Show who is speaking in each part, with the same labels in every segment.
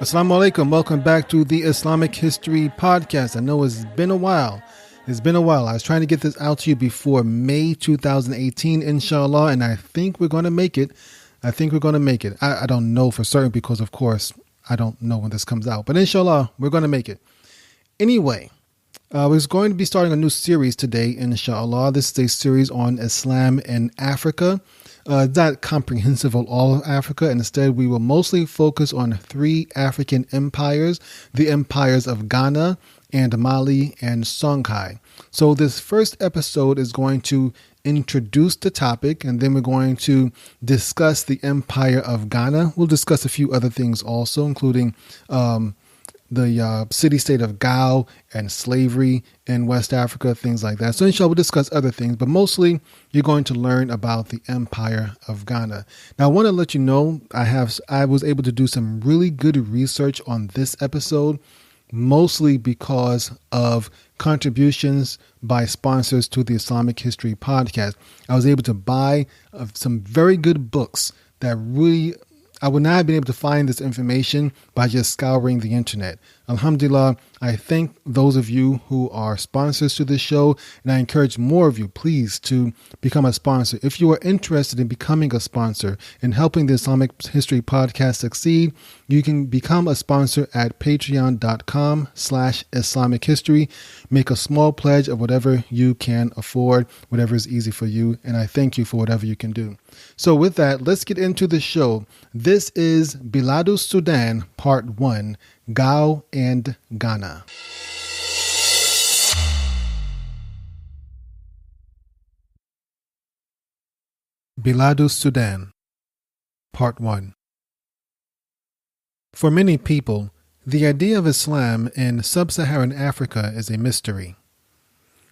Speaker 1: Assalamu alaikum. Welcome back to the Islamic History Podcast. I know it's been a while. I was trying to get this out to you before May 2018, inshallah, and I think we're going to make it. I don't know for certain because, of course, I don't know when this comes out. But inshallah, we're going to make it. Anyway, we're going to be starting a new series today, inshallah. This is a series on Islam in Africa. It's not comprehensive of all of Africa. Instead, we will mostly focus on three African empires, the empires of Ghana and Mali and Soninke. So this first episode is going to introduce the topic, and then we're going to discuss the empire of Ghana. We'll discuss a few other things also, including the city-state of Gao and slavery in West Africa, things like that. So inshallah, we'll discuss other things, but mostly you're going to learn about the Empire of Ghana. Now, I want to let you know I was able to do some really good research on this episode, mostly because of contributions by sponsors to the Islamic History Podcast. I was able to buy some very good books that really I would not have been able to find this information by just scouring the internet. Alhamdulillah, I thank those of you who are sponsors to this show, and I encourage more of you, please, to become a sponsor. If you are interested in becoming a sponsor and helping the Islamic History Podcast succeed, you can become a sponsor at patreon.com/Islamic History. Make a small pledge of whatever you can afford, whatever is easy for you, and I thank you for whatever you can do. So with that, let's get into the show. This is Biladus Sudan, Part 1, Gao and Ghana. Biladus Sudan, Part 1. For many people, the idea of Islam in sub-Saharan Africa is a mystery.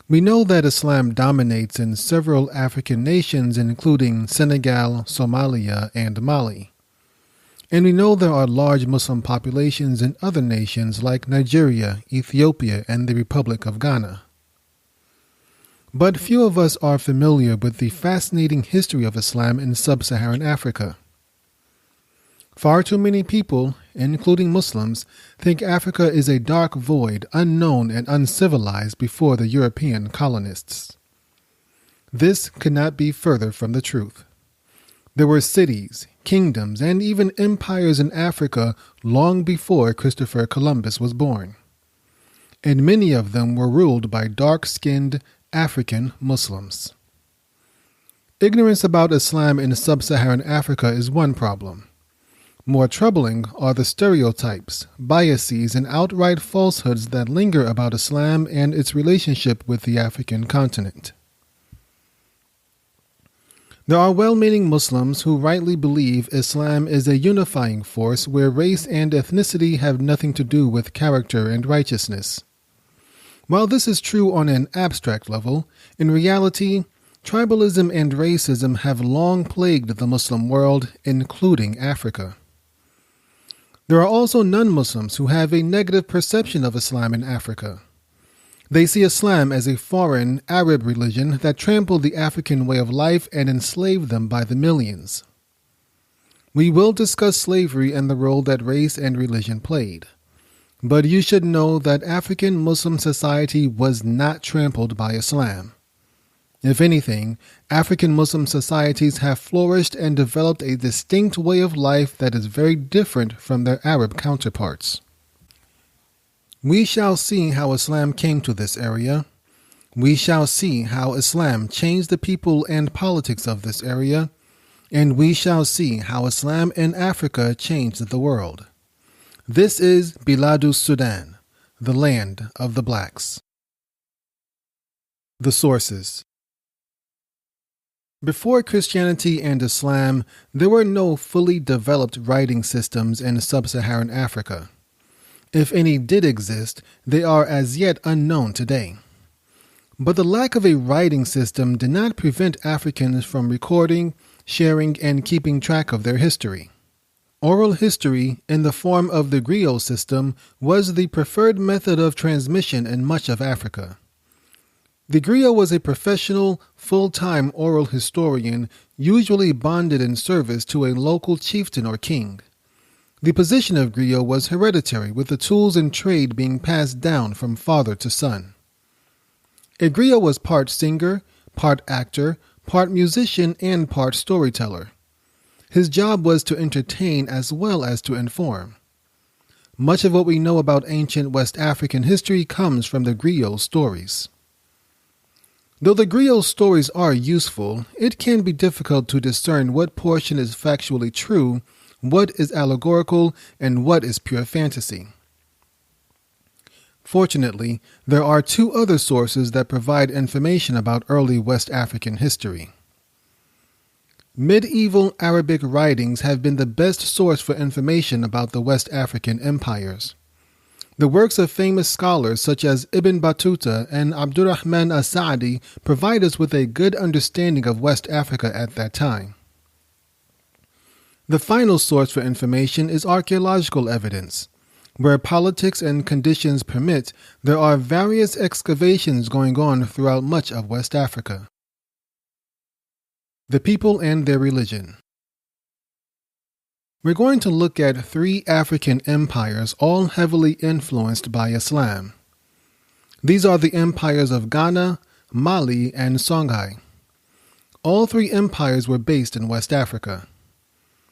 Speaker 1: We know that Islam dominates in several African nations, including Senegal, Somalia, and Mali. And we know there are large Muslim populations in other nations like Nigeria, Ethiopia, and the Republic of Ghana. But few of us are familiar with the fascinating history of Islam in sub-Saharan Africa. Far too many people, including Muslims, think Africa is a dark void, unknown and uncivilized before the European colonists. This could not be further from the truth. There were cities, kingdoms, and even empires in Africa long before Christopher Columbus was born. And many of them were ruled by dark-skinned African Muslims. Ignorance about Islam in sub-Saharan Africa is one problem. More troubling are the stereotypes, biases, and outright falsehoods that linger about Islam and its relationship with the African continent. There are well-meaning Muslims who rightly believe Islam is a unifying force where race and ethnicity have nothing to do with character and righteousness. While this is true on an abstract level, in reality, tribalism and racism have long plagued the Muslim world, including Africa. There are also non-Muslims who have a negative perception of Islam in Africa. They see Islam as a foreign Arab religion that trampled the African way of life and enslaved them by the millions. We will discuss slavery and the role that race and religion played. But you should know that African Muslim society was not trampled by Islam. If anything, African Muslim societies have flourished and developed a distinct way of life that is very different from their Arab counterparts. We shall see how Islam came to this area. We shall see how Islam changed the people and politics of this area. And we shall see how Islam in Africa changed the world. This is Biladus Sudan, the land of the blacks. The sources. Before Christianity and Islam, there were no fully developed writing systems in sub-Saharan Africa. If any did exist, they are as yet unknown today. But the lack of a writing system did not prevent Africans from recording, sharing, and keeping track of their history. Oral history, in the form of the griot system, was the preferred method of transmission in much of Africa. The griot was a professional, full-time oral historian, usually bonded in service to a local chieftain or king. The position of griot was hereditary, with the tools and trade being passed down from father to son. A griot was part singer, part actor, part musician, and part storyteller. His job was to entertain as well as to inform. Much of what we know about ancient West African history comes from the griot stories. Though the griot stories are useful, it can be difficult to discern what portion is factually true, what is allegorical, and what is pure fantasy. Fortunately, there are two other sources that provide information about early West African history. Medieval Arabic writings have been the best source for information about the West African empires. The works of famous scholars such as Ibn Battuta and Abdurrahman as-Sa'di provide us with a good understanding of West Africa at that time. The final source for information is archaeological evidence. Where politics and conditions permit, there are various excavations going on throughout much of West Africa. The people and their religion. We're going to look at 3 African empires, all heavily influenced by Islam. These are the empires of Ghana, Mali, and Songhai. All 3 empires were based in West Africa.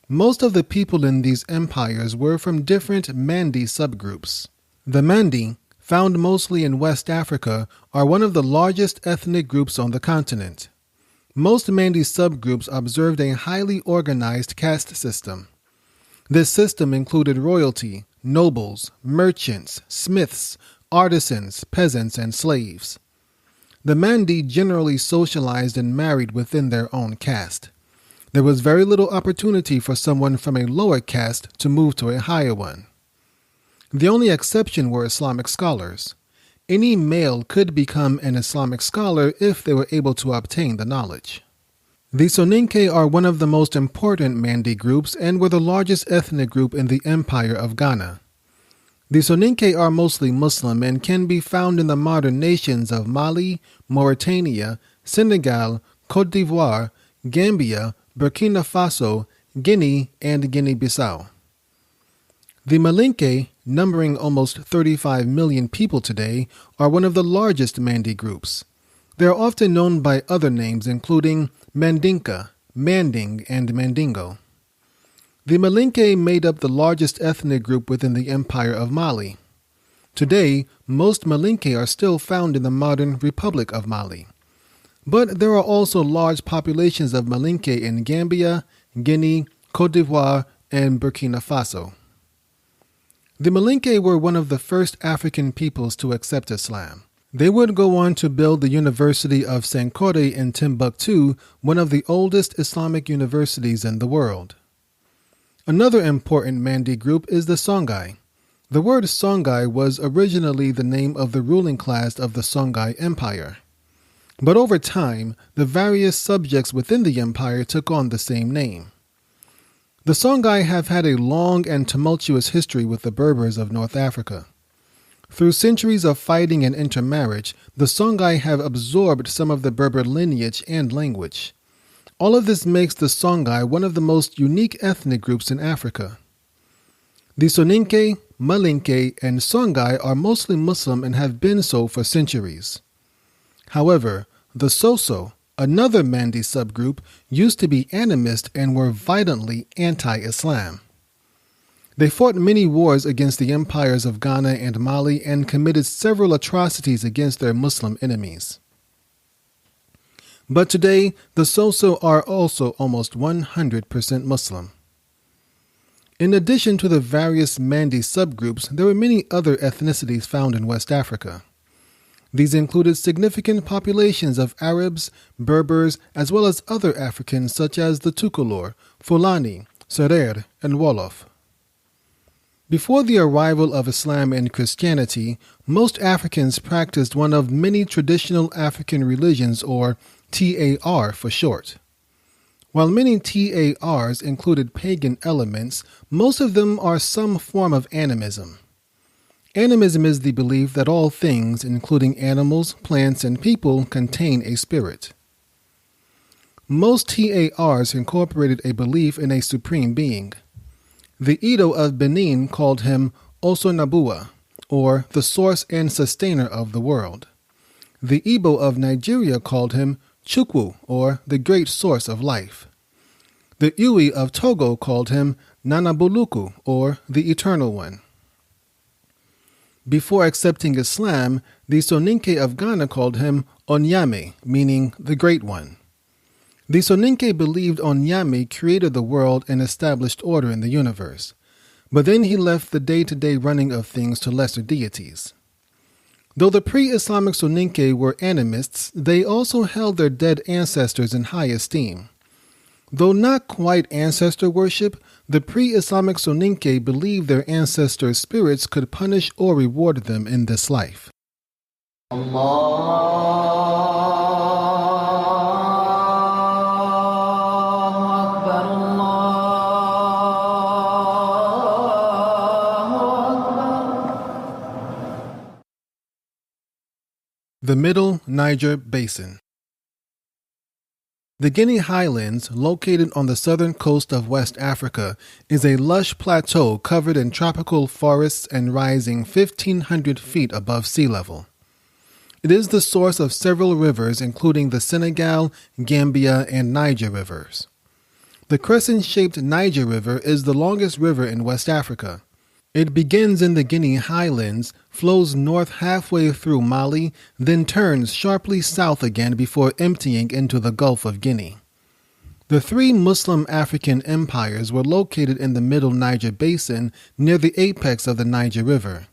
Speaker 1: Most of the people in these empires were from different Mandi subgroups. The Mandi, found mostly in West Africa, are one of the largest ethnic groups on the continent. Most Mandi subgroups observed a highly organized caste system. This system included royalty, nobles, merchants, smiths, artisans, peasants, and slaves. The Mandi generally socialized and married within their own caste. There was very little opportunity for someone from a lower caste to move to a higher one. The only exception were Islamic scholars. Any male could become an Islamic scholar if they were able to obtain the knowledge. The Soninke are one of the most important Mandi groups and were the largest ethnic group in the Empire of Ghana. The Soninke are mostly Muslim and can be found in the modern nations of Mali, Mauritania, Senegal, Côte d'Ivoire, Gambia, Burkina Faso, Guinea, and Guinea-Bissau. The Malinke, numbering almost 35 million people today, are one of the largest Mandi groups. They are often known by other names including Mandinka, Manding, and Mandingo. The Malinke made up the largest ethnic group within the Empire of Mali. Today, most Malinke are still found in the modern Republic of Mali. But there are also large populations of Malinke in Gambia, Guinea, Côte d'Ivoire, and Burkina Faso. The Malinke were one of the first African peoples to accept Islam. They would go on to build the University of Sankore in Timbuktu, one of the oldest Islamic universities in the world. Another important Mandi group is the Songhai. The word Songhai was originally the name of the ruling class of the Songhai Empire. But over time, the various subjects within the empire took on the same name. The Songhai have had a long and tumultuous history with the Berbers of North Africa. Through centuries of fighting and intermarriage, the Songhai have absorbed some of the Berber lineage and language. All of this makes the Songhai one of the most unique ethnic groups in Africa. The Soninke, Malinke, and Songhai are mostly Muslim and have been so for centuries. However, the Soso, another Mandi subgroup, used to be animist and were violently anti-Islam. They fought many wars against the empires of Ghana and Mali and committed several atrocities against their Muslim enemies. But today, the Soso are also almost 100% Muslim. In addition to the various Mandi subgroups, there were many other ethnicities found in West Africa. These included significant populations of Arabs, Berbers, as well as other Africans such as the Tukulor, Fulani, Serer, and Wolof. Before the arrival of Islam and Christianity, most Africans practiced one of many traditional African religions, or TAR for short. While many TARs included pagan elements, most of them are some form of animism. Animism is the belief that all things, including animals, plants, and people, contain a spirit. Most TARs incorporated a belief in a supreme being. The Edo of Benin called him Osonabua, or the source and sustainer of the world. The Igbo of Nigeria called him Chukwu, or the great source of life. The Iwi of Togo called him Nanabuluku, or the eternal one. Before accepting Islam, the Soninke of Ghana called him Onyame, meaning the great one. The Soninke believed Onyame created the world and established order in the universe, but then he left the day-to-day running of things to lesser deities. Though the pre-Islamic Soninke were animists, they also held their dead ancestors in high esteem. Though not quite ancestor worship, the pre-Islamic Soninke believed their ancestors' spirits could punish or reward them in this life. The Middle Niger Basin. The Guinea Highlands, located on the southern coast of West Africa, is a lush plateau covered in tropical forests and rising 1,500 feet above sea level. It is the source of several rivers, including the Senegal, Gambia, and Niger rivers. The crescent-shaped Niger River is the longest river in West Africa. It begins in the Guinea Highlands, flows north halfway through Mali, then turns sharply south again before emptying into the Gulf of Guinea. The three Muslim African empires were located in the Middle Niger Basin near the apex of the Niger River.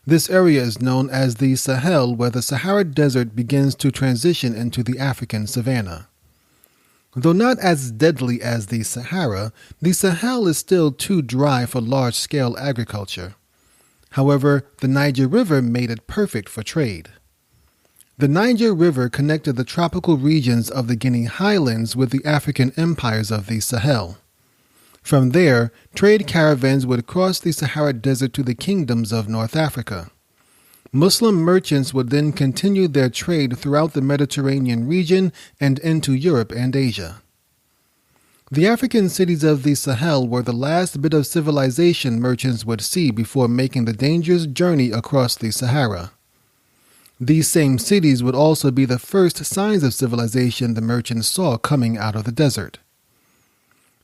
Speaker 1: This area is known as the Sahel, where the Sahara Desert begins to transition into the African savanna. Though not as deadly as the Sahara is still too dry for large-scale agriculture. However, the Niger River made it perfect for trade. The Niger River connected the tropical regions of the Guinea Highlands with the African empires of the Sahel. From there, trade caravans would cross the Sahara Desert to the kingdoms of North Africa. Muslim merchants would then continue their trade throughout the Mediterranean region and into Europe and Asia. The African cities of the Sahel were the last bit of civilization merchants would see before making the dangerous journey across the Sahara. These same cities would also be the first signs of civilization the merchants saw coming out of the desert.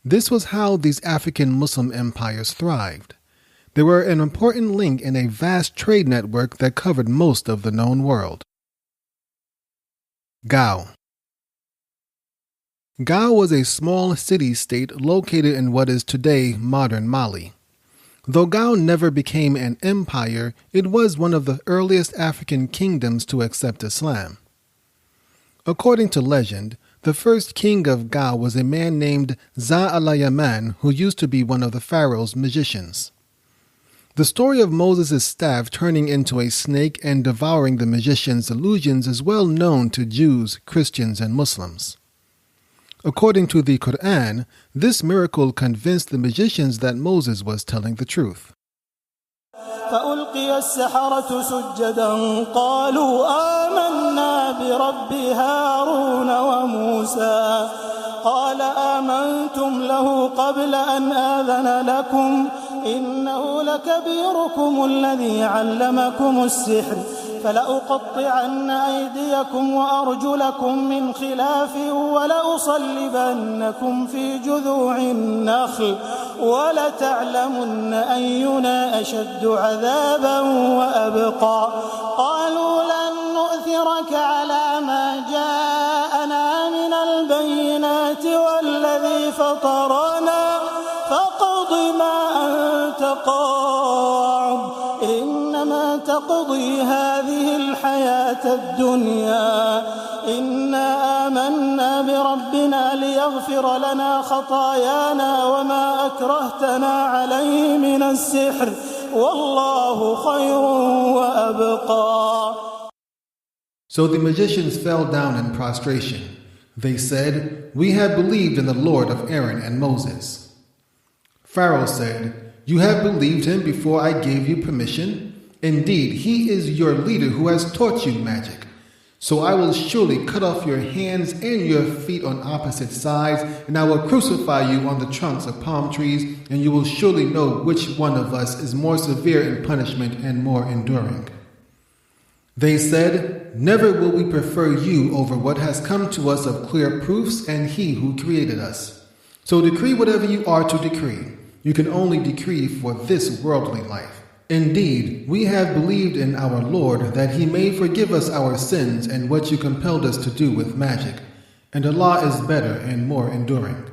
Speaker 1: This was how these African Muslim empires thrived. They were an important link in a vast trade network that covered most of the known world. Gao. Gao was a small city-state located in what is today modern Mali. Though Gao never became an empire, it was one of the earliest African kingdoms to accept Islam. According to legend, the first king of Gao was a man named Za-al-Yaman, who used to be one of the pharaoh's magicians. The story of Moses' staff turning into a snake and devouring the magician's illusions is well known to Jews, Christians, and Muslims. According to the Quran, this miracle convinced the magicians that Moses was telling the truth.
Speaker 2: فألقي السحرة سجدا قالوا آمنا برب هارون وموسى قال آمنتم له قبل أن آذن لكم إنه لكبيركم الذي علمكم السحر فلأقطعن أيديكم وأرجلكم من خلاف ولأصلبنكم في جذوع النخل ولتعلمن أينا أشد عذابا وأبقى قالوا لن نؤثرك على ما جاءنا من البينات والذي فطرنا فاقض ما أنت قاض إنما تقضي هذه الحياة الدنيا إنا آمنا بربنا ليغفر لنا خطايانا وما أكرهتنا عليه من السحر والله خير وأبقى.
Speaker 1: So the magicians fell down in prostration. They said, "We have believed in the Lord of Aaron and Moses." Pharaoh said, "You have believed him before I gave you permission? Indeed, he is your leader who has taught you magic. So I will surely cut off your hands and your feet on opposite sides, and I will crucify you on the trunks of palm trees, and you will surely know which one of us is more severe in punishment and more enduring. They said, Never will we prefer you over what has come to us of clear proofs and he who created us. So decree whatever you are to decree. You can only decree for this worldly life. Indeed, we have believed in our Lord that he may forgive us our sins and what you compelled us to do with magic, and Allah is better and more enduring.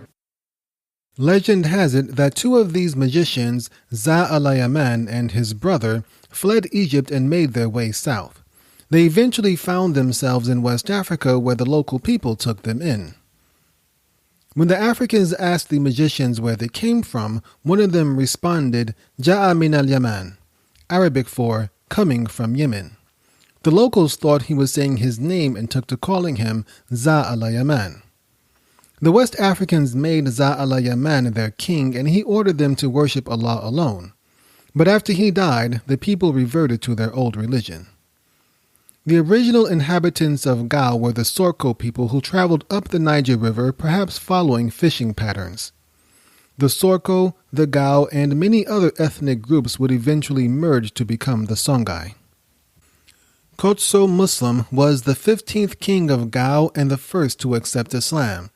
Speaker 1: Legend has it that two of these magicians, Za al-Yaman and his brother, fled Egypt and made their way south. They eventually found themselves in West Africa where the local people took them in. When the Africans asked the magicians where they came from, one of them responded, Ja'a min al-Yaman, Arabic for coming from Yemen. The locals thought he was saying his name and took to calling him Za al-Yaman. The West Africans made Za al-Yaman their king, and he ordered them to worship Allah alone. But after he died, the people reverted to their old religion. The original inhabitants of Gao were the Sorko people who traveled up the Niger River, perhaps following fishing patterns. The Sorko, the Gao, and many other ethnic groups would eventually merge to become the Songhai. Kotso Muslim was the 15th king of Gao and the first to accept Islam.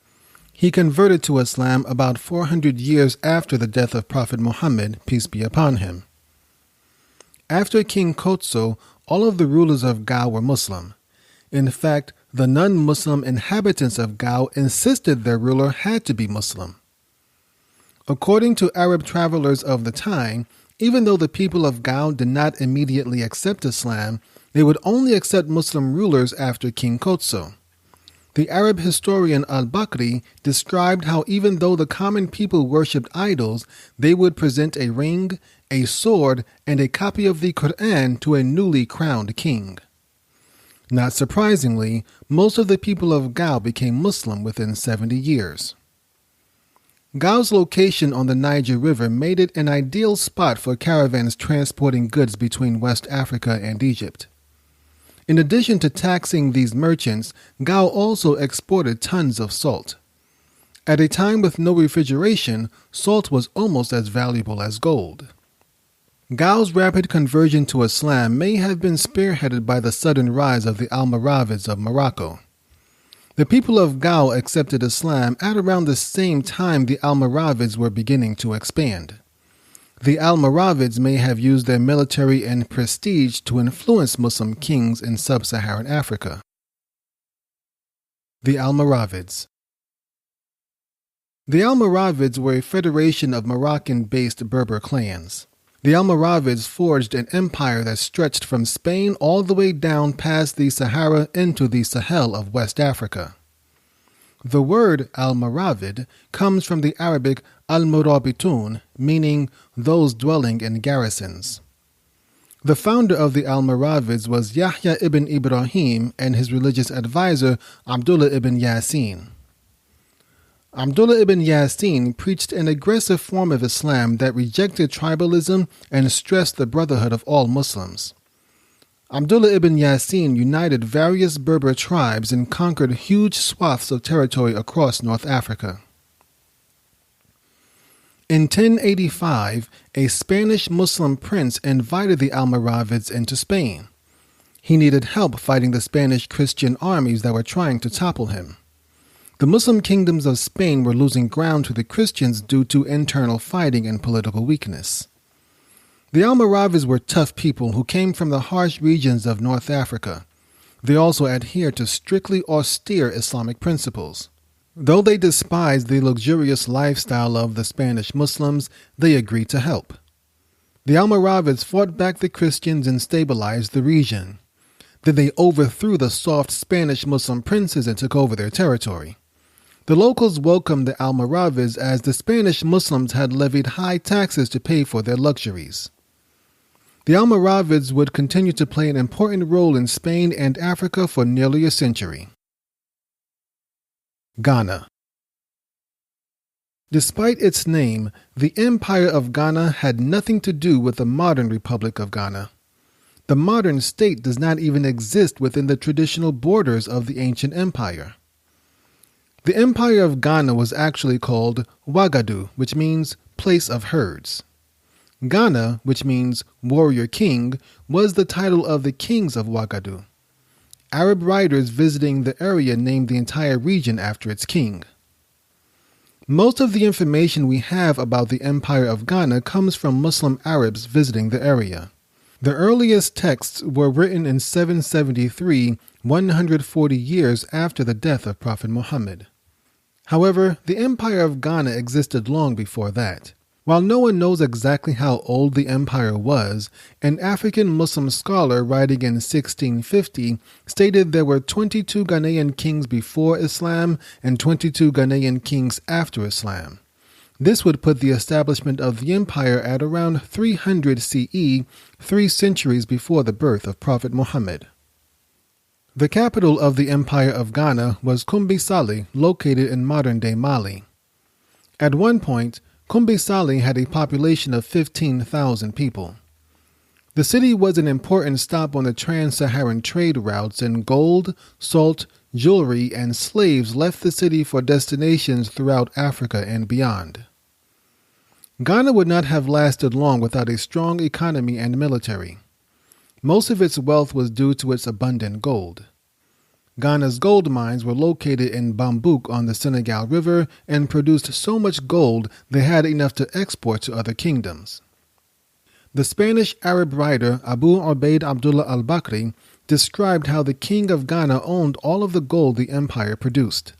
Speaker 1: He converted to Islam about 400 years after the death of Prophet Muhammad, peace be upon him. After King Kotso, all of the rulers of Gao were Muslim. In fact, the non-Muslim inhabitants of Gao insisted their ruler had to be Muslim. According to Arab travelers of the time, even though the people of Gao did not immediately accept Islam, they would only accept Muslim rulers after King Kotso. The Arab historian al-Bakri described how even though the common people worshipped idols, they would present a ring, a sword, and a copy of the Quran to a newly crowned king. Not surprisingly, most of the people of Gao became Muslim within 70 years. Gao's location on the Niger River made it an ideal spot for caravans transporting goods between West Africa and Egypt. In addition to taxing these merchants, Gao also exported tons of salt. At a time with no refrigeration, salt was almost as valuable as gold. Gao's rapid conversion to Islam may have been spearheaded by the sudden rise of the Almoravids of Morocco. The people of Gao accepted Islam at around the same time the Almoravids were beginning to expand. The Almoravids may have used their military and prestige to influence Muslim kings in sub-Saharan Africa. The Almoravids. The Almoravids were a federation of Moroccan-based Berber clans. The Almoravids forged an empire that stretched from Spain all the way down past the Sahara into the Sahel of West Africa. The word Almoravid comes from the Arabic al-Murabitun, meaning those dwelling in garrisons. The founder of the Almoravids was Yahya ibn Ibrahim and his religious advisor Abdullah ibn Yasin. Abdullah ibn Yasin preached an aggressive form of Islam that rejected tribalism and stressed the brotherhood of all Muslims. Abdullah ibn Yasin united various Berber tribes and conquered huge swaths of territory across North Africa. In 1085, a Spanish Muslim prince invited the Almoravids into Spain. He needed help fighting the Spanish Christian armies that were trying to topple him. The Muslim kingdoms of Spain were losing ground to the Christians due to internal fighting and political weakness. The Almoravids were tough people who came from the harsh regions of North Africa. They also adhered to strictly austere Islamic principles. Though they despised the luxurious lifestyle of the Spanish Muslims, they agreed to help. The Almoravids fought back the Christians and stabilized the region. Then they overthrew the soft Spanish Muslim princes and took over their territory. The locals welcomed the Almoravids as the Spanish Muslims had levied high taxes to pay for their luxuries. The Almoravids would continue to play an important role in Spain and Africa for nearly a century. Ghana. Despite its name, the Empire of Ghana had nothing to do with the modern Republic of Ghana. The modern state does not even exist within the traditional borders of the ancient empire. The Empire of Ghana was actually called Wagadu, which means place of herds. Ghana, which means warrior king, was the title of the kings of Wagadu. Arab writers visiting the area named the entire region after its king. Most of the information we have about the Empire of Ghana comes from Muslim Arabs visiting the area. The earliest texts were written in 773, 140 years after the death of Prophet Muhammad. However, the Empire of Ghana existed long before that. While no one knows exactly how old the empire was, an African Muslim scholar writing in 1650 stated there were 22 Ghanaian kings before Islam and 22 Ghanaian kings after Islam. This would put the establishment of the empire at around 300 CE, 3 centuries before the birth of Prophet Muhammad. The capital of the Empire of Ghana was Kumbisali, located in modern-day Mali. At one point, Kumbisali had a population of 15,000 people. The city was an important stop on the trans-Saharan trade routes, and gold, salt, jewelry, and slaves left the city for destinations throughout Africa and beyond. Ghana would not have lasted long without a strong economy and military. Most of its wealth was due to its abundant gold. Ghana's gold mines were located in Bambouk on the Senegal River and produced so much gold they had enough to export to other kingdoms. The Spanish Arab writer Abu Ubaid Abdullah al-Bakri described how the king of Ghana owned all of the gold the empire produced.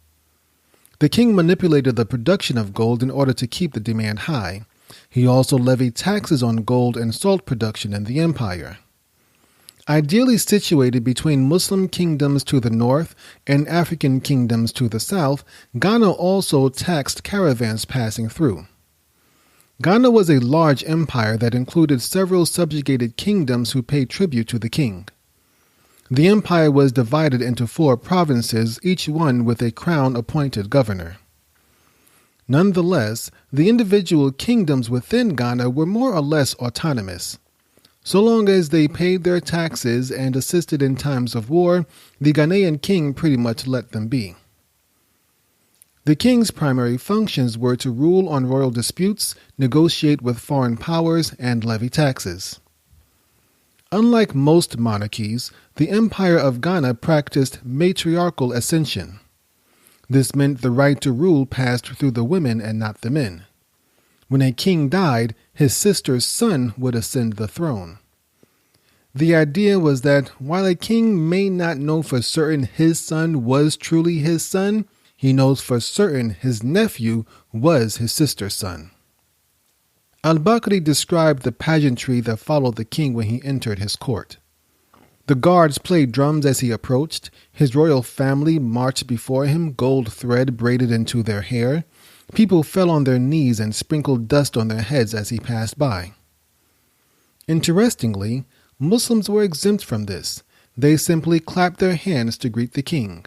Speaker 1: The king manipulated the production of gold in order to keep the demand high. He also levied taxes on gold and salt production in the empire. Ideally situated between Muslim kingdoms to the north and African kingdoms to the south, Ghana also taxed caravans passing through. Ghana was a large empire that included several subjugated kingdoms who paid tribute to the king. The empire was divided into 4 provinces, each one with a crown-appointed governor. Nonetheless, the individual kingdoms within Ghana were more or less autonomous. So long as they paid their taxes and assisted in times of war, the Ghanaian king pretty much let them be. The king's primary functions were to rule on royal disputes, negotiate with foreign powers, and levy taxes. Unlike most monarchies, the Empire of Ghana practiced matriarchal ascension. This meant the right to rule passed through the women and not the men. When a king died, his sister's son would ascend the throne. The idea was that while a king may not know for certain his son was truly his son, he knows for certain his nephew was his sister's son. Al-Bakri described the pageantry that followed the king when he entered his court. The guards played drums as he approached. His royal family marched before him, gold thread braided into their hair. People fell on their knees and sprinkled dust on their heads as he passed by. Interestingly, Muslims were exempt from this. They simply clapped their hands to greet the king.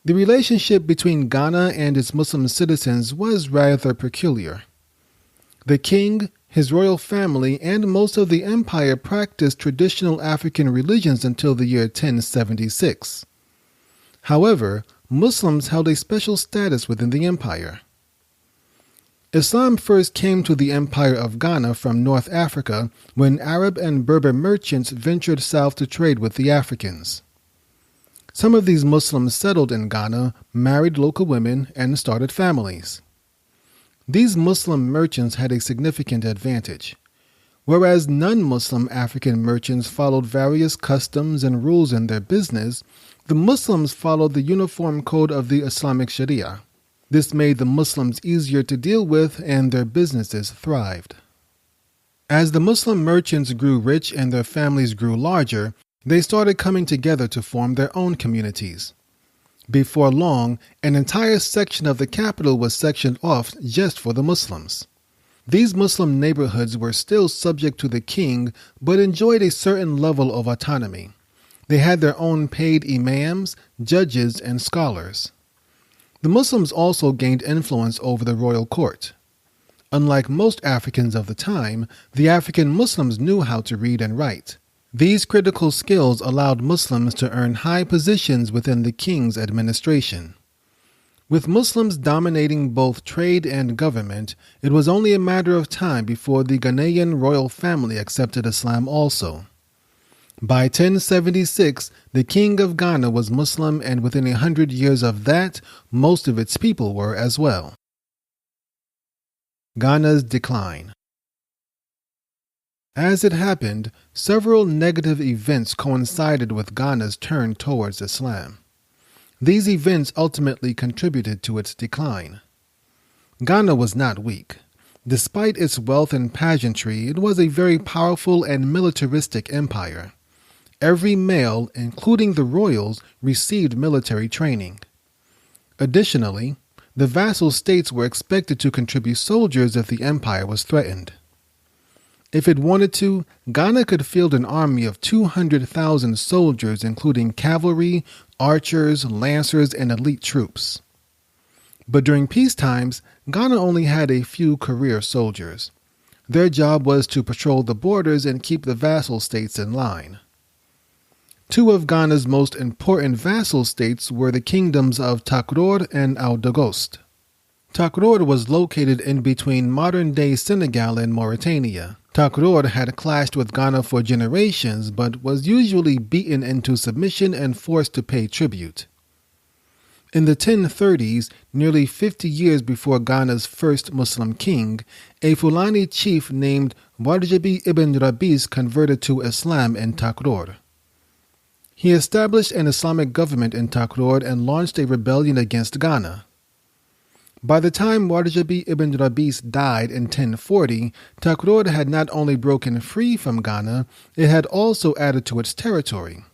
Speaker 1: The relationship between Ghana and its Muslim citizens was rather peculiar. The king, his royal family, and most of the empire practiced traditional African religions until the year 1076. However, Muslims held a special status within the empire. Islam first came to the Empire of Ghana from North Africa when Arab and Berber merchants ventured south to trade with the Africans. Some of these Muslims settled in Ghana, married local women, and started families. These Muslim merchants had a significant advantage. Whereas non-Muslim African merchants followed various customs and rules in their business, the Muslims followed the uniform code of the Islamic Sharia. This made the Muslims easier to deal with, and their businesses thrived. As the Muslim merchants grew rich and their families grew larger, they started coming together to form their own communities. Before long, an entire section of the capital was sectioned off just for the Muslims. These Muslim neighborhoods were still subject to the king, but enjoyed a certain level of autonomy. They had their own paid imams, judges, and scholars. The Muslims also gained influence over the royal court. Unlike most Africans of the time, the African Muslims knew how to read and write. These critical skills allowed Muslims to earn high positions within the king's administration. With Muslims dominating both trade and government, it was only a matter of time before the Ghanaian royal family accepted Islam also. By 1076, the king of Ghana was Muslim, and within 100 years of that, most of its people were as well. Ghana's decline. As it happened, several negative events coincided with Ghana's turn towards Islam. These events ultimately contributed to its decline. Ghana was not weak. Despite its wealth and pageantry, it was a very powerful and militaristic empire. Every male, including the royals, received military training. Additionally, the vassal states were expected to contribute soldiers if the empire was threatened. If it wanted to, Ghana could field an army of 200,000 soldiers, including cavalry, archers, lancers, and elite troops. But during peace times, Ghana only had a few career soldiers. Their job was to patrol the borders and keep the vassal states in line. Two of Ghana's most important vassal states were the kingdoms of Takror and Ouagadougou. Takror was located in between modern-day Senegal and Mauritania. Takror had clashed with Ghana for generations, but was usually beaten into submission and forced to pay tribute. In the 1030s, nearly 50 years before Ghana's first Muslim king, a Fulani chief named Warjabi ibn Rabis converted to Islam in Takror. He established an Islamic government in Takror and launched a rebellion against Ghana. By the time Warjabi ibn Rabis died in 1040, Takror had not only broken free from Ghana, it had also added to its territory.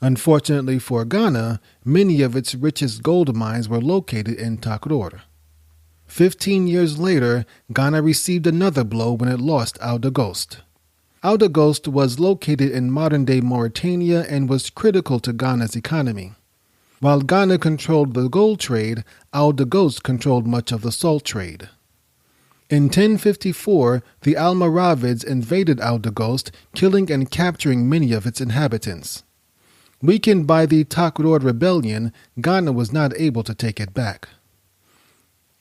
Speaker 1: Unfortunately for Ghana, many of its richest gold mines were located in Takror. 15 years later, Ghana received another blow when it lost Ouagadougou. Ouagadougou was located in modern-day Mauritania and was critical to Ghana's economy. While Ghana controlled the gold trade, Ouagadougou controlled much of the salt trade. In 1054, the Almoravids invaded Ouagadougou, killing and capturing many of its inhabitants. Weakened by the Takror rebellion, Ghana was not able to take it back.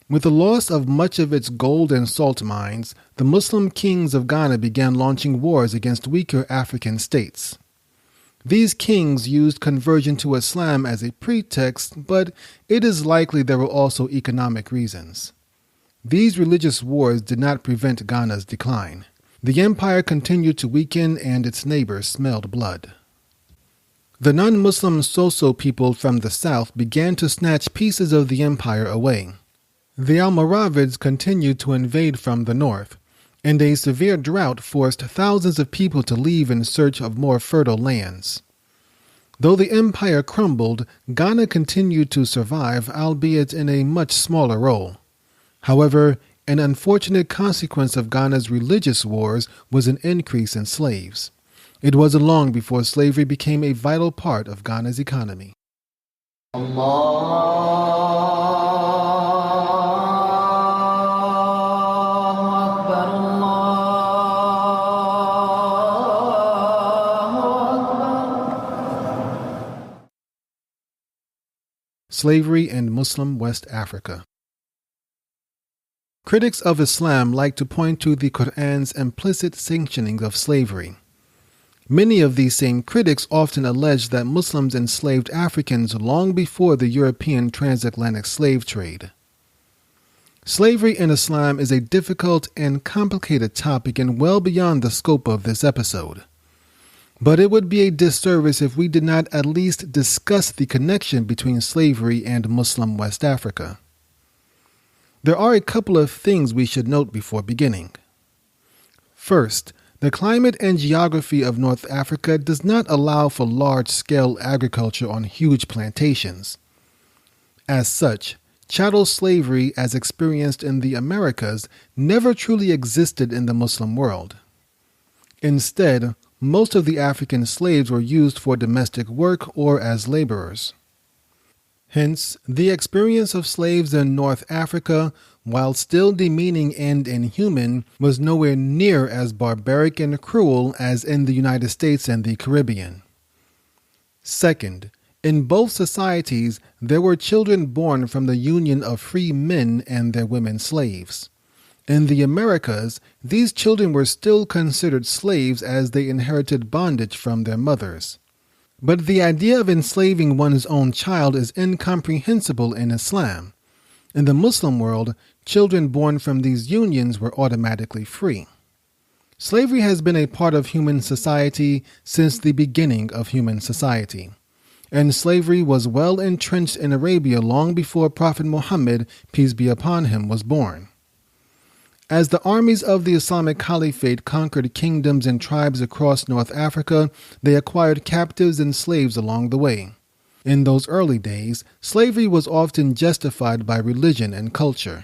Speaker 1: With the loss of much of its gold and salt mines, the Muslim kings of Ghana began launching wars against weaker African states. These kings used conversion to Islam as a pretext, but it is likely there were also economic reasons. These religious wars did not prevent Ghana's decline. The empire continued to weaken and its neighbors smelled blood. The non-Muslim Soso people from the south began to snatch pieces of the empire away. The Almoravids continued to invade from the north, and a severe drought forced thousands of people to leave in search of more fertile lands. Though the empire crumbled, Ghana continued to survive, albeit in a much smaller role. However, an unfortunate consequence of Ghana's religious wars was an increase in slaves. It wasn't long before slavery became a vital part of Ghana's economy. Slavery in Muslim West Africa. Critics of Islam like to point to the Quran's implicit sanctioning of slavery. Many of these same critics often allege that Muslims enslaved Africans long before the European transatlantic slave trade. Slavery in Islam is a difficult and complicated topic and well beyond the scope of this episode. But it would be a disservice if we did not at least discuss the connection between slavery and Muslim West Africa. There are a couple of things we should note before beginning. First, the climate and geography of North Africa does not allow for large-scale agriculture on huge plantations. As such, chattel slavery as experienced in the Americas never truly existed in the Muslim world. Instead, most of the African slaves were used for domestic work or as laborers. Hence, the experience of slaves in North Africa while still demeaning and inhuman, was nowhere near as barbaric and cruel as in the United States and the Caribbean. Second, in both societies, there were children born from the union of free men and their women slaves. In the Americas, these children were still considered slaves as they inherited bondage from their mothers. But the idea of enslaving one's own child is incomprehensible in Islam. In the Muslim world, children born from these unions were automatically free. Slavery has been a part of human society since the beginning of human society, and slavery was well entrenched in Arabia long before Prophet Muhammad, peace be upon him, was born. As the armies of the Islamic Caliphate conquered kingdoms and tribes across North Africa, they acquired captives and slaves along the way. In those early days, slavery was often justified by religion and culture.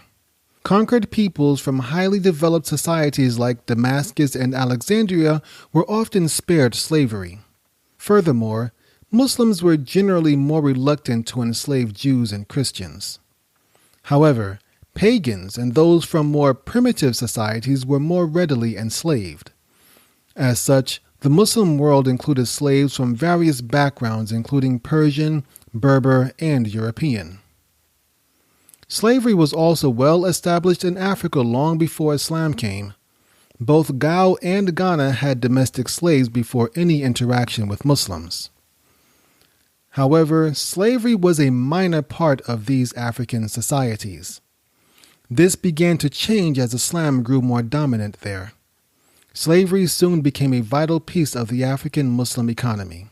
Speaker 1: Conquered peoples from highly developed societies like Damascus and Alexandria were often spared slavery. Furthermore, Muslims were generally more reluctant to enslave Jews and Christians. However, pagans and those from more primitive societies were more readily enslaved. As such, the Muslim world included slaves from various backgrounds including Persian, Berber, and European. Slavery was also well established in Africa long before Islam came. Both Gao and Ghana had domestic slaves before any interaction with Muslims. However, slavery was a minor part of these African societies. This began to change as Islam grew more dominant there. Slavery soon became a vital piece of the African Muslim economy.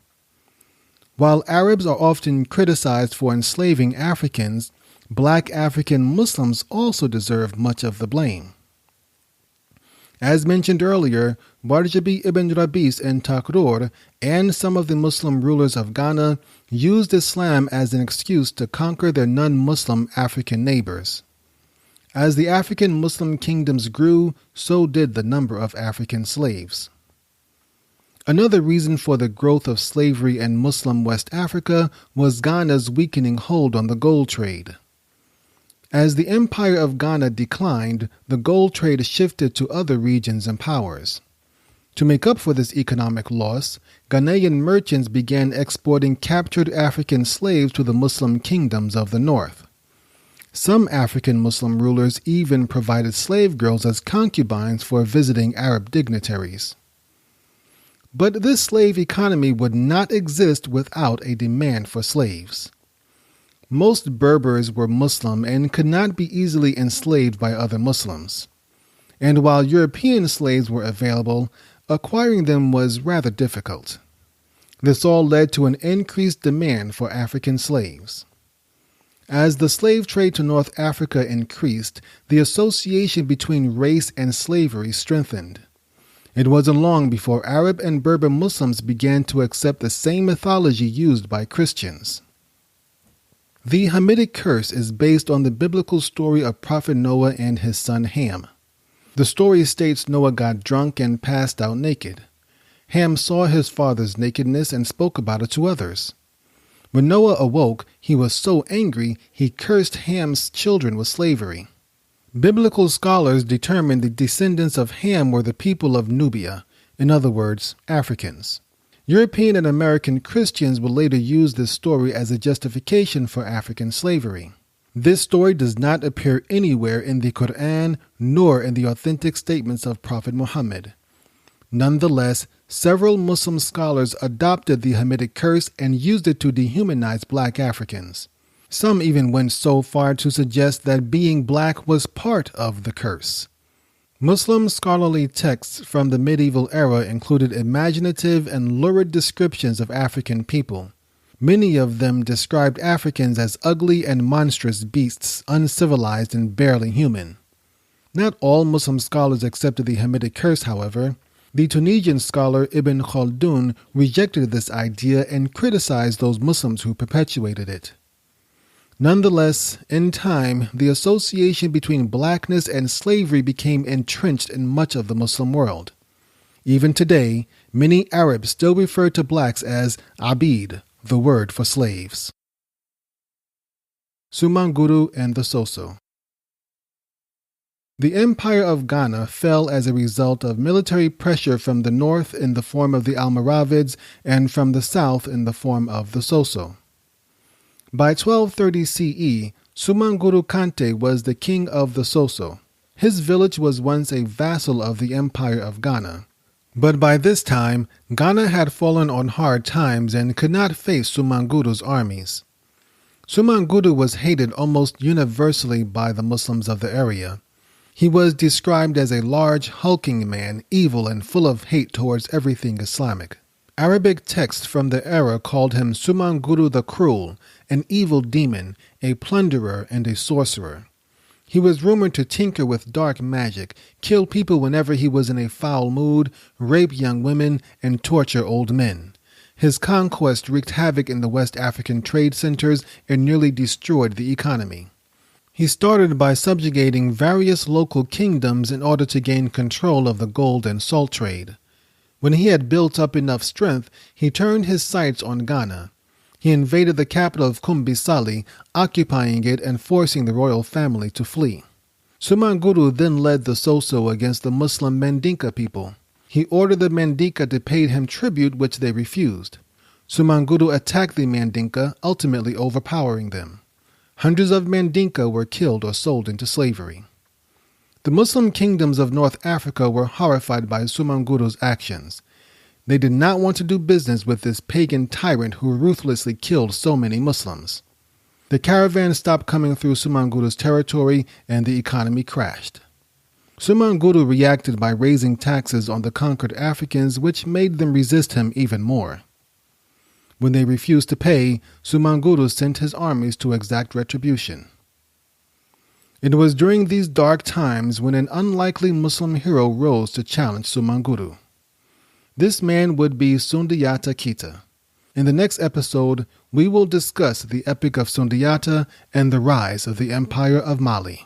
Speaker 1: While Arabs are often criticized for enslaving Africans, Black African Muslims also deserve much of the blame. As mentioned earlier, Barjabi ibn Rabis and Takrur and some of the Muslim rulers of Ghana used Islam as an excuse to conquer their non-Muslim African neighbors. As the African Muslim kingdoms grew, so did the number of African slaves. Another reason for the growth of slavery in Muslim West Africa was Ghana's weakening hold on the gold trade. As the Empire of Ghana declined, the gold trade shifted to other regions and powers. To make up for this economic loss, Ghanaian merchants began exporting captured African slaves to the Muslim kingdoms of the north. Some African Muslim rulers even provided slave girls as concubines for visiting Arab dignitaries. But this slave economy would not exist without a demand for slaves. Most Berbers were Muslim and could not be easily enslaved by other Muslims. And while European slaves were available, acquiring them was rather difficult. This all led to an increased demand for African slaves. As the slave trade to North Africa increased, the association between race and slavery strengthened. It wasn't long before Arab and Berber Muslims began to accept the same mythology used by Christians. The Hamitic curse is based on the biblical story of Prophet Noah and his son Ham. The story states Noah got drunk and passed out naked. Ham saw his father's nakedness and spoke about it to others. When Noah awoke, he was so angry he cursed Ham's children with slavery. Biblical scholars determine the descendants of Ham were the people of Nubia, in other words, Africans. European and American Christians will later use this story as a justification for African slavery. This story does not appear anywhere in the Quran nor in the authentic statements of Prophet Muhammad. Nonetheless, several Muslim scholars adopted the Hamitic curse and used it to dehumanize black Africans. Some even went so far to suggest that being black was part of the curse. Muslim scholarly texts from the medieval era included imaginative and lurid descriptions of African people. Many of them described Africans as ugly and monstrous beasts, uncivilized and barely human. Not all Muslim scholars accepted the Hamitic curse, however. The Tunisian scholar Ibn Khaldun rejected this idea and criticized those Muslims who perpetuated it. Nonetheless, in time, the association between blackness and slavery became entrenched in much of the Muslim world. Even today, many Arabs still refer to blacks as abid, the word for slaves. Sumanguru and the Soso. The Empire of Ghana fell as a result of military pressure from the north in the form of the Almoravids and from the south in the form of the Soso. By 1230 CE, Sumanguru Kante was the king of the Soso. His village was once a vassal of the Empire of Ghana. But by this time, Ghana had fallen on hard times and could not face Sumanguru's armies. Sumanguru was hated almost universally by the Muslims of the area. He was described as a large, hulking man, evil and full of hate towards everything Islamic. Arabic texts from the era called him Sumanguru the Cruel, an evil demon, a plunderer and a sorcerer. He was rumored to tinker with dark magic, kill people whenever he was in a foul mood, rape young women, and torture old men. His conquest wreaked havoc in the West African trade centers and nearly destroyed the economy. He started by subjugating various local kingdoms in order to gain control of the gold and salt trade. When he had built up enough strength, he turned his sights on Ghana. He invaded the capital of Kumbisali, occupying it and forcing the royal family to flee. Sumanguru then led the Soso against the Muslim Mandinka people. He ordered the Mandinka to pay him tribute, which they refused. Sumanguru attacked the Mandinka, ultimately overpowering them. Hundreds of Mandinka were killed or sold into slavery. The Muslim kingdoms of North Africa were horrified by Sumanguru's actions. They did not want to do business with this pagan tyrant who ruthlessly killed so many Muslims. The caravan stopped coming through Sumanguru's territory and the economy crashed. Sumanguru reacted by raising taxes on the conquered Africans, which made them resist him even more. When they refused to pay, Sumanguru sent his armies to exact retribution. It was during these dark times when an unlikely Muslim hero rose to challenge Sumanguru. This man would be Sundiata Keita. In the next episode, we will discuss the Epic of Sundiata and the rise of the Empire of Mali.